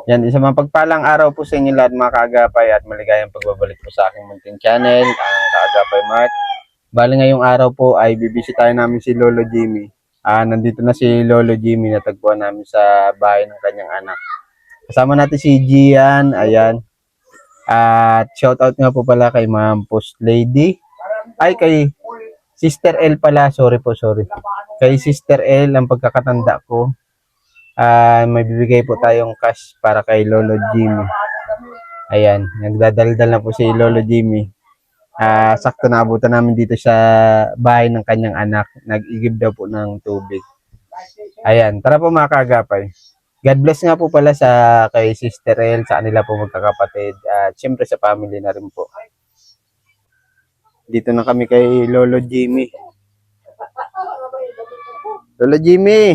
Yan, isang mapagpalang araw po sa inyo lahat mga kaagapay at maligayang pagbabalik po sa aking munting channel, ang Kaagapay Mart. Bali ngayong araw po ay bibisitahin namin si Lolo Jimmy. Nandito na si Lolo Jimmy, natagpuan namin sa bahay ng kanyang anak. Kasama natin si Gian, ayan. At shoutout nga po pala kay Ma'am Post Lady. Ay, kay Sister L pala, sorry. Kay Sister L, ang pagkakatanda ko. May bibigay po tayong cash para kay Lolo Jimmy. Ayan, nagdadaldal na po si Lolo Jimmy. Sakto na abutan namin dito sa bahay ng kanyang anak. Nag-igib daw po ng tubig. Ayan, tara po mga kaagapay. God bless nga po pala sa kay Sister El, sa kanila po magkakapatid. At syempre sa family na rin po. Dito na kami kay Lolo Jimmy. Lolo Jimmy!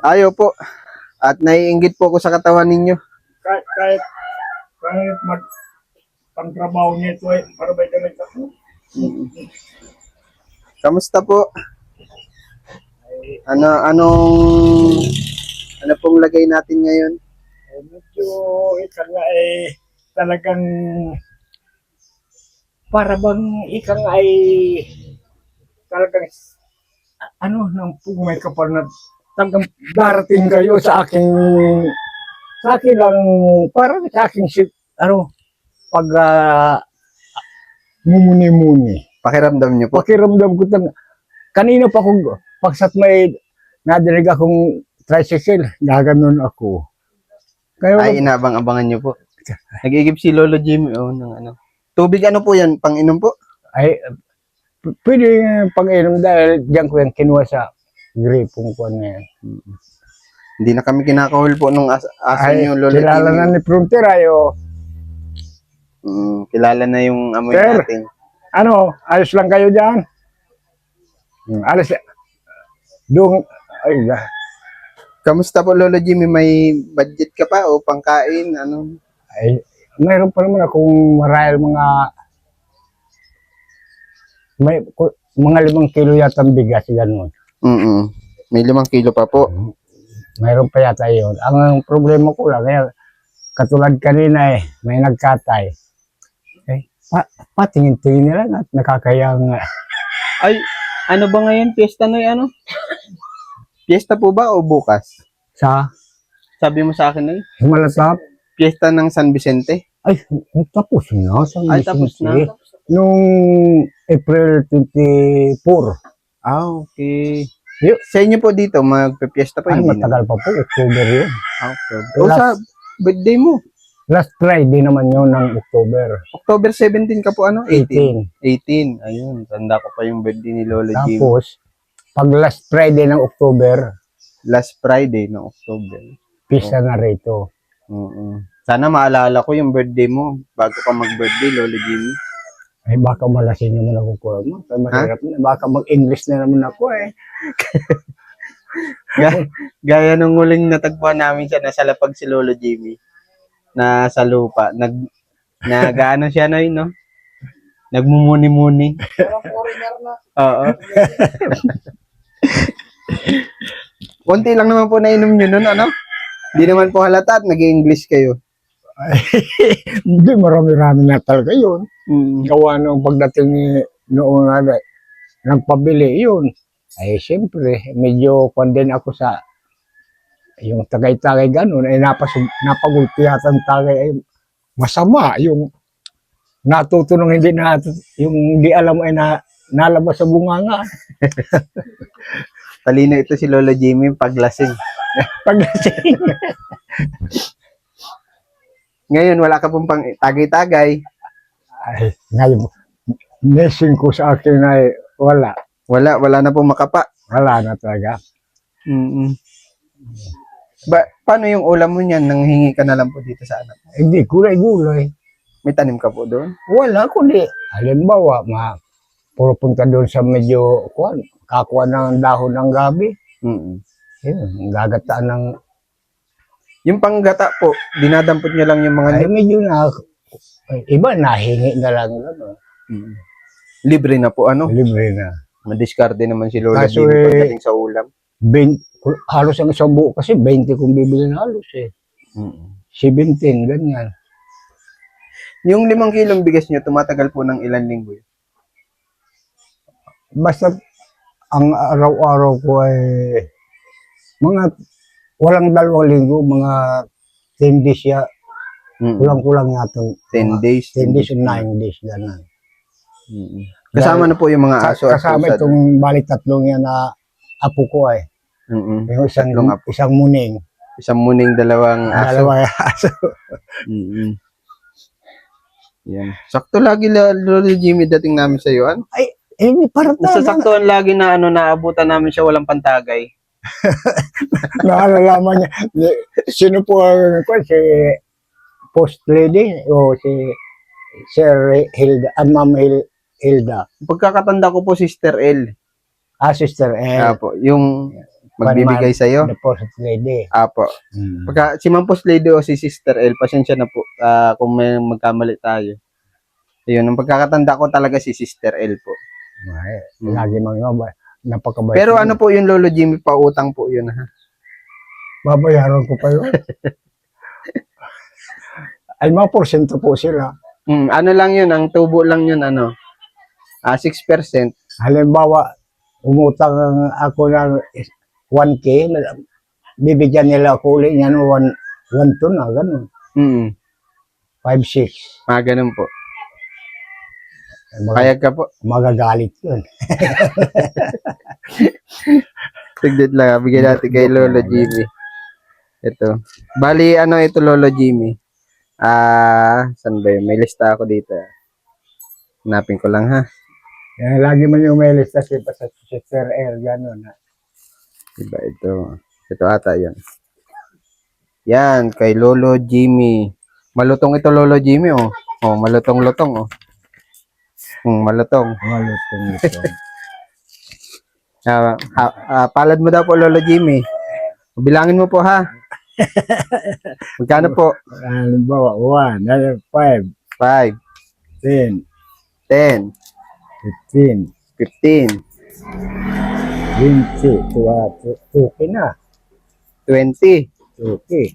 Ayaw po. At naiinggit po ako sa katawan ninyo. Kahit pang-trabaho niya ito ay para may damit ako. Kamusta po? Ano pong lagay natin ngayon? Medyo ika nga talagang para bang ika nga talagang nang may kapal na talagang darating kayo sa akin lang para sa akin pag mumuni-muni. Pakiramdam niyo po. Pakiramdam ko kanina pa kung pagsat may nadinig akong tricycle, gaganon ako. Kaya Ay, inabang-abangan niyo po. Nag-igib si Lolo Jimmy ng ano. Tubig ano po yan? Pang-inom po? ay pwede pang-inom dahil diyan ko yung kinuha sa gripong ko na yan. Hindi na kami kinakahol po nung aso niyo, Lolo kilala Jimmy. na ni Frontier Kilala na yung amoy Sir, natin. ayos lang kayo dyan? Alis, doon, Kamusta po, Lolo Jimmy? May budget ka pa o pangkain? Ano? mayroon pa naman akong marahil mga 5 kilo yata ang bigas, gano'n. May 5 kilo pa po. Mayroon pa yata yun. Ang problema ko lang, katulad kanina may nagkatay. Patingin-tingin nila at nakakayang. Ay, ano ba ngayon? Piyesta na ano? Piyesta po ba o bukas? Sabi mo sa akin Himalatap. Piyesta ng San Vicente? Ay, tapos na. Ay, tapos na. Nung April 24. Okay. Sa inyo po dito, magpe-piyesta pa? Ay, hindi matagal pa po. October yun. October. O sa birthday mo? Last Friday naman yun ng October. October 17 ka po, ano? 18. 18. Ayun, tanda ko pa yung birthday ni Lolo Jimmy. Tapos, pag last Friday ng October, Last Friday ng October. pista na rito. Sana maalala ko yung birthday mo bago ka mag-birthday, Lolo Jimmy. Ay, baka malasin naman ako ko. Mahirap na. Baka mag-English na naman ako Gaya nung huling natagpuan namin siya, nasa lapag si Lolo Jimmy. Nasa lupa. Nag-ano siya na yun, no? Nagmumuni-muni. Oo. Konti lang naman po nainom nyo nun, ano? Hindi naman po halata at nag-English kayo. Hindi, marami-rami na talaga yun. Gawa nung pagdating noong nagpabili yun. Ay, siyempre, medyo kondin ako sa yung tagay-tagay ganun. Ay, napagulpi yata ang tagay. Ay, masama. Yung natutunong yung hindi alam ay nalabas sa bunganga. Talino ito si Lolo Jimmy paglasing. Paglasing. Ngayon, wala ka pong pang tagay-tagay. Ay, ngayon, messing ko sa akin ay wala. Wala na pong makapa. Wala na talaga. Paano yung ulam mo niyan? Nanghingi ka na lang po dito sa anak? Hindi, gulay-gulay. May tanim ka po doon? Wala, kundi, halimbawa, pupunta doon sa medyo, kakuha ng dahon ng gabi. Yun, gagataan ng. Yung panggata po, dinadampot niya lang yung mga Ay, medyo iba nahingi na lang. Libre na po, ano? Libre na. Madiskarte naman si Lolo Kaso Jimmy pagdating sa ulam. halos ang isang buo kasi 20 kung bibili halos eh. 17, ganyan. Yung 5 kilong bigas nyo, tumatagal po ng ilang linggo yun? Basta ang araw-araw ko ay mga walang 2 linggo, mga 10 days ya. Kulang-kulang yata. 10 days. 10 days o 9 days, gano'n. Kasama na po yung mga aso at Kasama pusa. itong balik 3 yan na apo ko ay. Yung Tatlong apo. isang muning. Isang muning, 2 aso. 2 aso. Yan. Sakto lagi Lolo Jimmy dating namin sa iyo. Ano? Parang Nasasaktuhan lagi na naabutan namin siya walang pantagay. naalalaman niya. Sino po ang si post lady o si Sir Hilda, Ma'am Hilda. Pagkakatanda ko po, Sister L. Sister Apo, yung magbibigay sa iyo. The post lady. Apo. Pagka si Ma'am Post Lady o si Sister L, pasensya na po kung may magkamali tayo. Ayun, ang pagkakatanda ko talaga si Sister L po. Lagi mga napakabait. Pero ano po yung Lolo Jimmy, pautang po yun ha? Babayaran ko pa yun. Ay, mga porsyento po sila. Ano lang yun, ang tubo lang yun, 6%. Halimbawa, umutang ako ng 1K, bibigyan nila ako ulit yan 1 to na, gano'n. 5-6. Ganun po. Kaya ka po. Magagalit yun. Tigdit lang, bigyan natin kay Lolo Jimmy. Ito. Bali, ito Lolo Jimmy. Saan ba yun? May lista ako dito. Hanapin ko lang ha. Lagi man yung may lista sa Sister L, gano'n. Diba ito? Ito ata yan. Yan, kay Lolo Jimmy. Malutong ito Lolo Jimmy, oh. Oh, malutong-lutong, oh. Malutong. Malutong. Palad mo daw po Lolo Jimmy. Bilangin mo po ha. Magkano po? Halimbawa, 1, 5, 5, 10, 10, 15, 15, 20, okay na. 20. Okay.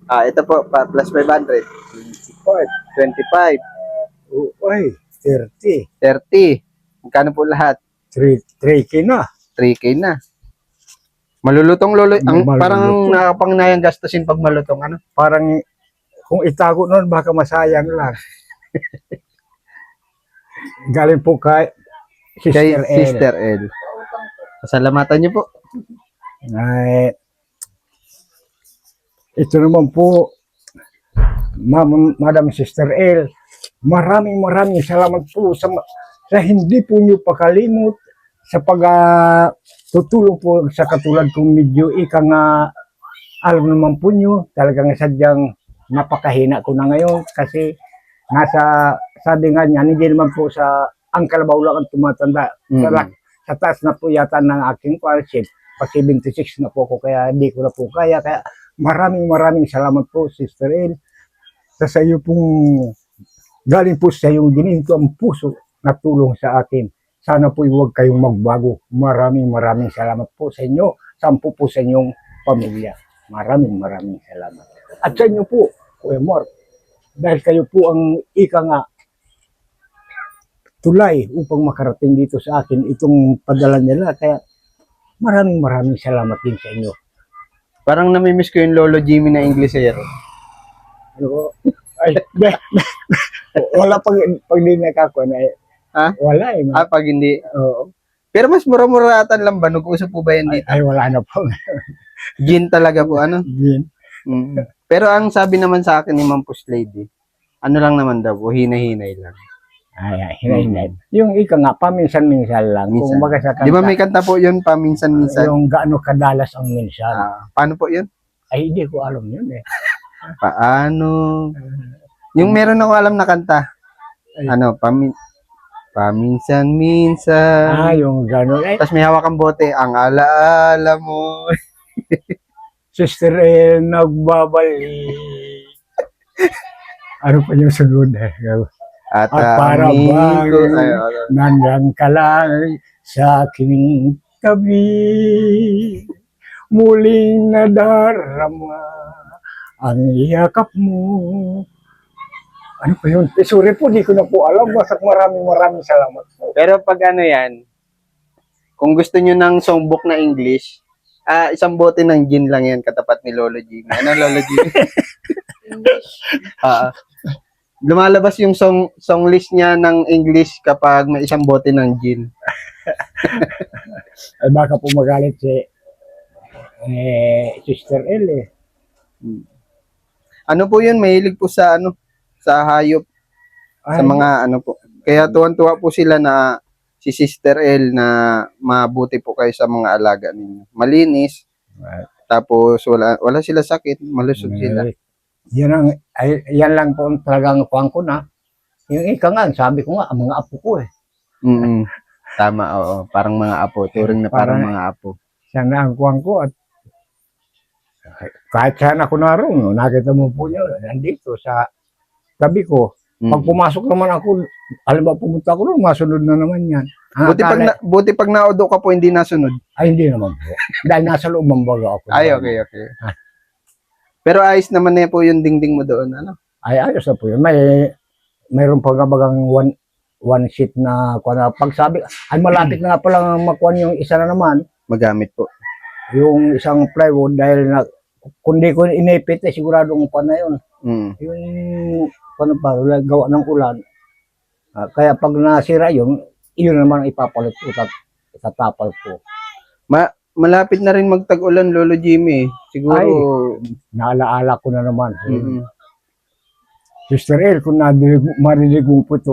Ito po, plus 500. 25, Okay. 30. 30. Magkano po lahat? 3K na. 3K na. Malulutong Lolo. Malulutong. Parang nakapangnayang gastusin pag malutong, Parang kung itago nun, baka masayang lang. Galing po kay Kay Sister L. Sister L. Pasalamatan niyo po. Ay, ito naman po, Madam Sister L, maraming salamat po sa hindi po niyo pakalimot sa tutulong po sa katulad kong medyo alam naman po niyo, talagang sadyang napakahina ko na ngayon kasi sabi nga niya, hindi naman po ang kalabaw lang ang tumatanda. Sa taas na po yata ng aking scholarship, pa 76 na po ako, kaya hindi ko na po kaya. Kaya maraming salamat po, Sister El. Sa iyo pong, galing po sa iyong gininto ang puso na tulong sa akin. Sana po huwag kayong magbago. Maraming salamat po sa inyo. Sampu po sa inyong pamilya. Maraming salamat. At sa inyo po, Kuya Mark, dahil kayo po ang tulay upang makarating dito sa akin itong padala nila. Kaya maraming salamat din sa inyo. Parang namimiss ko yung Lolo Jimmy na Inglesero. Ano? Ay, wala pag di nakakuha na wala eh. Pag hindi. Oo. Pero mas mura-muratan lang ba? Nag-usap po ba yan dito? Ay, wala na po. Gin talaga po, Gin. Pero ang sabi naman sa akin ni Ma'am Post Lady, lang naman daw po, hinay-hinay lang. Ay, hinay-hinay. Yung paminsan-minsan lang. Minsan. Kung baga sa kanta. Di ba may kanta po yun, paminsan-minsan? Yung gaano kadalas ang minsan. Paano po yun? Ay, hindi ko alam yun eh. Paano? Yung meron ako alam na kanta. Paminsan-minsan. Yung gano'n. Tapos may hawak ang bote, ang alaala mo. Sister nagbabalik. Ano pa yung sunod eh? At para bang nandang ka lang sa aking tabi, muling nadarama ang yakap mo. Ano pa yun? Sorry po, di ko na po alam. Basta maraming salamat po. Pero pag ano yan, kung gusto nyo ng songbook na English, isang bote ng gin lang yan katapat ni Lolo Jimmy. Ano, Lolo Jimmy? Ah, lumalabas yung song list niya ng English kapag may isang bote ng gin. Ay baka po magalit si Sister L eh. Ano po yun? Mahilig po sa ano, sa hayop, sa Ay, mga ano po. Kaya tuwan-tuwa po sila na si Sister L na mabuti po kayo sa mga alaga ninyo. Malinis, tapos wala sila sakit, malusog sila. Yan lang po ang talagang kuwang ko na. Yung ika nga, sabi ko nga, ang mga apo ko eh. Mm. Tama, oo. Parang mga apo. Turing na parang mga apo. Siya na ang kuwang ko at kahit saan ako naroon, nakita mo po niyo, nandito sa tabi ko. Pag pumasok naman ako, alam ba pumunta ako doon, masunod na naman yan. Buti pag naudo ka po, hindi nasunod. Ay, hindi naman po. Dahil nasa loob ng baga ako. Ay, okay. Pero ayos naman na po yung dingding mo doon, ano? Ay, ayos na po yun. Mayroon pa nga bagang one sheet na pag sabi, ay malapit na nga palang makuha yung isa na naman, Magamit po. yung isang plywood dahil kundi ko inipit eh, siguradong pa na yun. Mm. Yung gawa ng ulan. Kaya pag nasira yun naman ang ipapalit ko at itatapal ko. Malapit na rin magtag-ulan, Lolo Jimmy. Siguro. Ay, naalaala ko na naman. Mm-mm. Sister El, kung marinig mo po ito,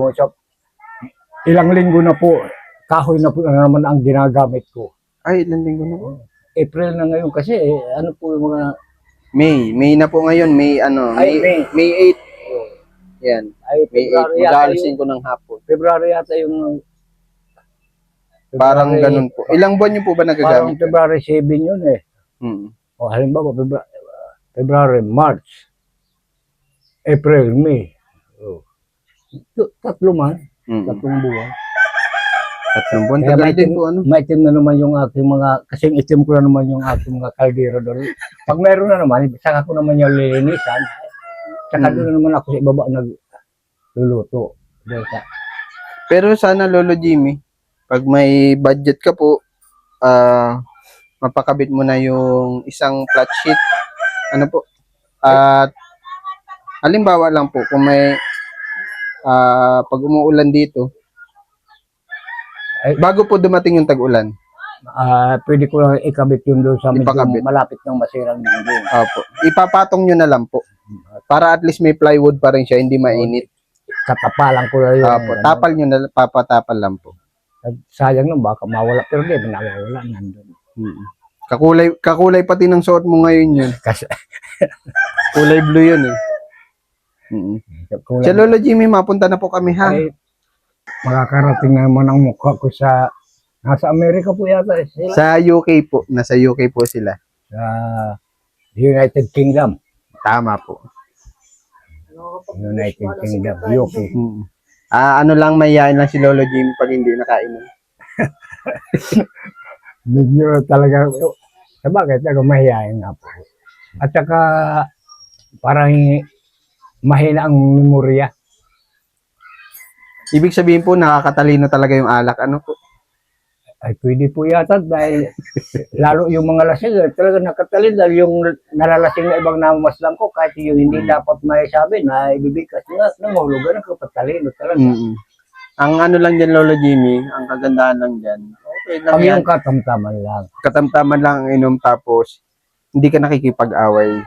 ilang linggo na po, kahoy na po na naman ang ginagamit ko. Ay, ilang linggo na po? April na ngayon kasi, ano po yung mga... May na po ngayon. May 8. Yan. Ay, May 8. Mag-aalisin ko ng hapon. February yata yung... Parang ganun po. Ilang buwan niyo po ba Parang nagagamit? February 7 yun eh. Mm. O halimbawa, February, March, April, May. Oh. Tatlo man. Mm. Tatlong buwan. 3 buwan. Kaya Tagal din po, ano? maitim na naman yung aking mga, kasing itim ko na naman yung aking mga kaldero doon. Pag meron na naman, saka ko naman yung lilinisan. Saka doon na naman ako sa ibaba nagluluto. Pero sana, Lolo Jimmy, pag may budget ka po, mapakabit mo na yung isang flat sheet. Ano po? At halimbawa lang po, kung may pag umuulan dito, Ay, bago po dumating yung tag-ulan. pwede ko lang ikabit yun doon sa medyo Ipakabit. malapit ng masirang dingding. Opo. Ipapatong nyo na lang po. Para at least may plywood pa rin siya, hindi mainit. Katapalan ko na yun. Opo. Tapal nyo na, papatapal lang po. Sayang nung baka mawala. Pero di, nawawala nandun. Mm. Kakulay pati ng suot mo ngayon yun. Kasi, Kulay blue yun eh. Mm. Sa Lolo Jimmy, mapunta na po kami ha. ay, makakarating na naman ang mukha ko sa nasa Amerika po yata sila. Sa UK po. Nasa UK po sila. Sa United Kingdom. Tama po. United Kingdom, UK. Mm. Ano lang, mayayain lang si Lolo Jimmy pag hindi nakainom. Medyo talaga, sabagay talaga mahihayin nga po. At saka parang mahina ang memorya. Ibig sabihin po, nakakatalino talaga yung alak. Ano po? Ay pwede po yata dahil lalo yung mga lasing talaga nakatalin dahil yung nalalasing na ibang namamaslang ko kahit yung hindi dapat may sabi na ibibigkas nga nangulugan ang kapatalino talaga. Mm-mm. Ang ano lang dyan, Lolo Jimmy, ang kagandahan lang dyan, okay lang Pag yan. yung katamtaman lang. Katamtaman lang ang inom tapos hindi ka nakikipag-away.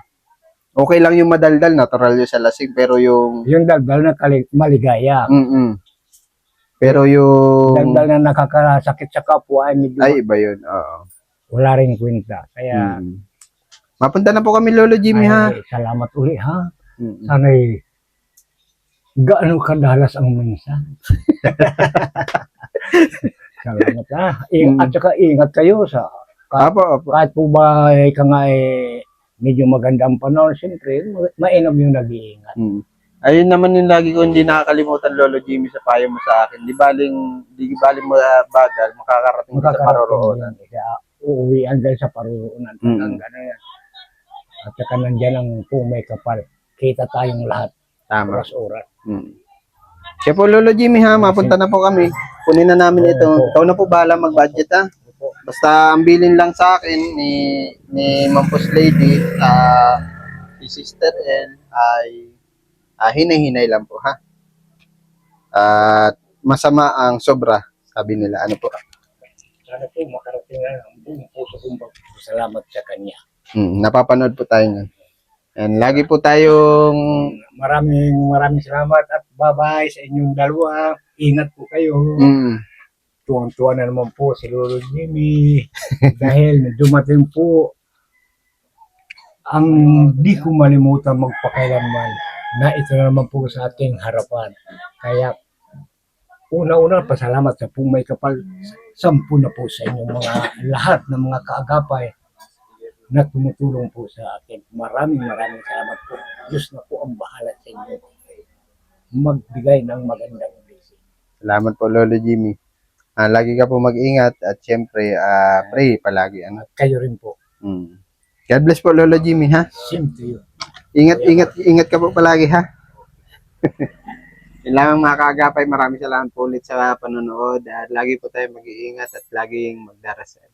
Okay lang yung madaldal, natural yung sa lasing, pero yung... Yung daldal na maligaya. Pero yung... Daldal na nakakasakit sa kapwa ay medyo Ay, iba yun. Oo. wala rin kwenta. Kaya Mapunta na po kami, Lolo Jimmy, ha? salamat uli ha. Mm-mm. Sana'y gaano kadalas ang minsan. Salamat ha. At saka ingat kayo sa Apo. kahit po ba ka nga medyo magandang panahon, siyempre mainam yung nag-iingat. Ayun naman yung lagi ko hindi nakakalimutan, Lolo Jimmy, sa payo mo sa akin. Di baling mo bagal, makakarating ka sa paroroonan. Kaya uuwian dahil sa paruroonan. Mm. Ano yan. At saka nandiyan ang pumay kapal. Kita tayong lahat. Tama. Oras-oras. Mm. Siya po, Lolo Jimmy, ha, mapunta na po kami. Kunin na namin ito. Opo. Ikaw na po bahala mag-budget, ha. Basta ang bilin lang sa akin ni Mampus Lady, si Sister L ay hinay-hinay lang po, ha. At masama ang sobra, sabi nila. Ano po? Sana po makarating na ang buong puso kong salamat sa kanya. Napapanood po tayo nun. And lagi po tayong Maraming salamat at bye-bye sa inyong dalawa. Ingat po kayo. Tuwang-tuwa na naman po si Lolo Jimmy dahil dumating po ang di ko malimutan magpakailanman na ito na naman po sa ating harapan. Kaya una-una pasalamat sa pong may kapal. 10 na po sa inyong mga lahat ng mga kaagapay na tumutulong po sa akin. Maraming salamat po. Diyos na po ang bahala sa inyo. Magbigay ng magandang blessing. salamat po, Lolo Jimmy. Lagi ka po mag-ingat at syempre, pray palagi. Ano? At kayo rin po. God bless po, Lolo Jimmy, ha? Same to you. Ingat ka po palagi, ha? Kailangan mga kaagapay, maraming salamat po ulit sa panonood at lagi po tayo mag-iingat at laging magdarasal.